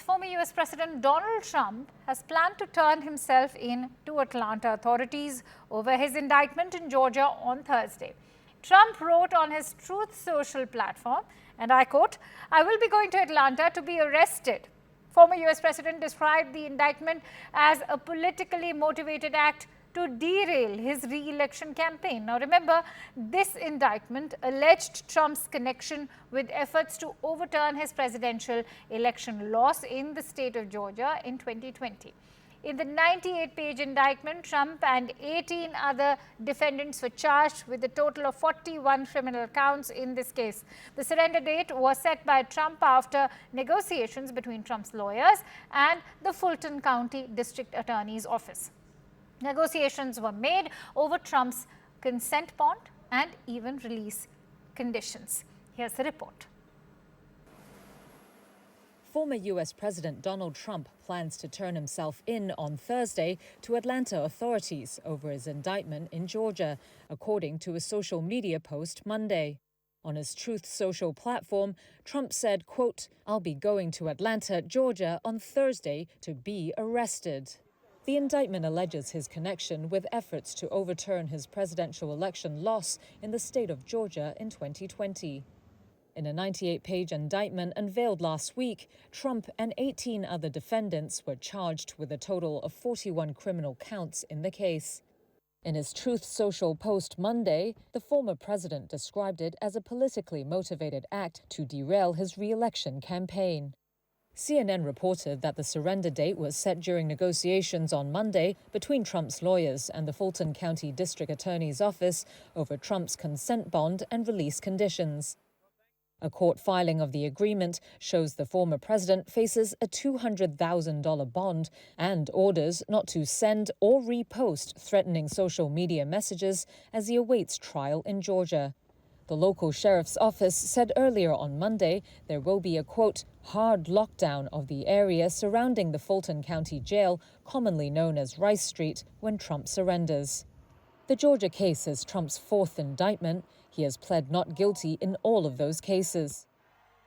Former US President Donald Trump has planned to turn himself in to Atlanta authorities over his indictment in Georgia on Thursday. Trump wrote on his Truth Social platform, and I quote, "I will be going to Atlanta to be arrested." Former US President described the indictment as a politically motivated act to derail his re-election campaign. Now remember, this indictment alleged Trump's connection with efforts to overturn his presidential election loss in the state of Georgia in 2020. In the 98-page indictment, Trump and 18 other defendants were charged with a total of 41 criminal counts in this case. The surrender date was set by Trump after negotiations between Trump's lawyers and the Fulton County District Attorney's Office. Negotiations were made over Trump's consent bond and even release conditions. Here's the report. Former US President Donald Trump plans to turn himself in on Thursday to Atlanta authorities over his indictment in Georgia, according to a social media post Monday. On his Truth Social platform, Trump said, quote, "I'll be going to Atlanta, Georgia on Thursday to be arrested." The indictment alleges his connection with efforts to overturn his presidential election loss in the state of Georgia in 2020. In a 98-page indictment unveiled last week, Trump and 18 other defendants were charged with a total of 41 criminal counts in the case. In his Truth Social post Monday, the former president described it as a politically motivated act to derail his re-election campaign. CNN reported that the surrender date was set during negotiations on Monday between Trump's lawyers and the Fulton County District Attorney's Office over Trump's consent bond and release conditions. A court filing of the agreement shows the former president faces a $200,000 bond and orders not to send or repost threatening social media messages as he awaits trial in Georgia. The local sheriff's office said earlier on Monday there will be a, quote, "hard lockdown of the area surrounding the Fulton County Jail, commonly known as Rice Street, when Trump surrenders." The Georgia case is Trump's fourth indictment. He has pled not guilty in all of those cases.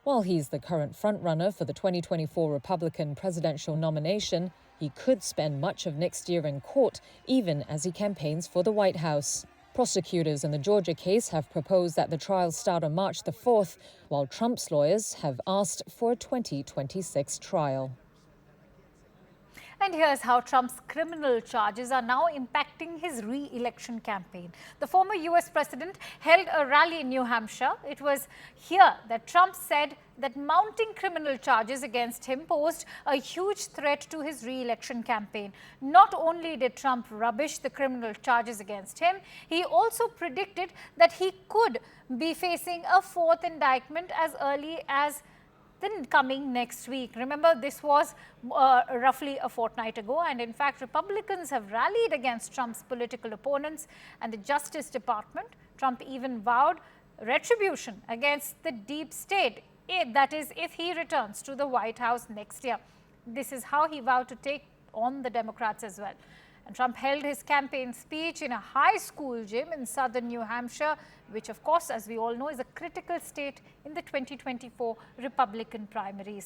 While he's the current frontrunner for the 2024 Republican presidential nomination, he could spend much of next year in court, even as he campaigns for the White House. Prosecutors in the Georgia case have proposed that the trial start on March the 4th, while Trump's lawyers have asked for a 2026 trial. And here's how Trump's criminal charges are now impacting his re-election campaign. The former US president held a rally in New Hampshire. It was here that Trump said that mounting criminal charges against him posed a huge threat to his re-election campaign. Not only did Trump rubbish the criminal charges against him, he also predicted that he could be facing a fourth indictment as early as coming next week. Remember, this was roughly a fortnight ago, and in fact, Republicans have rallied against Trump's political opponents and the Justice Department. Trump even vowed retribution against the deep state, that is, if he returns to the White House next year. This is how he vowed to take on the Democrats as well. And Trump held his campaign speech in a high school gym in southern New Hampshire, which of course, as we all know, is a critical state in the 2024 Republican primaries.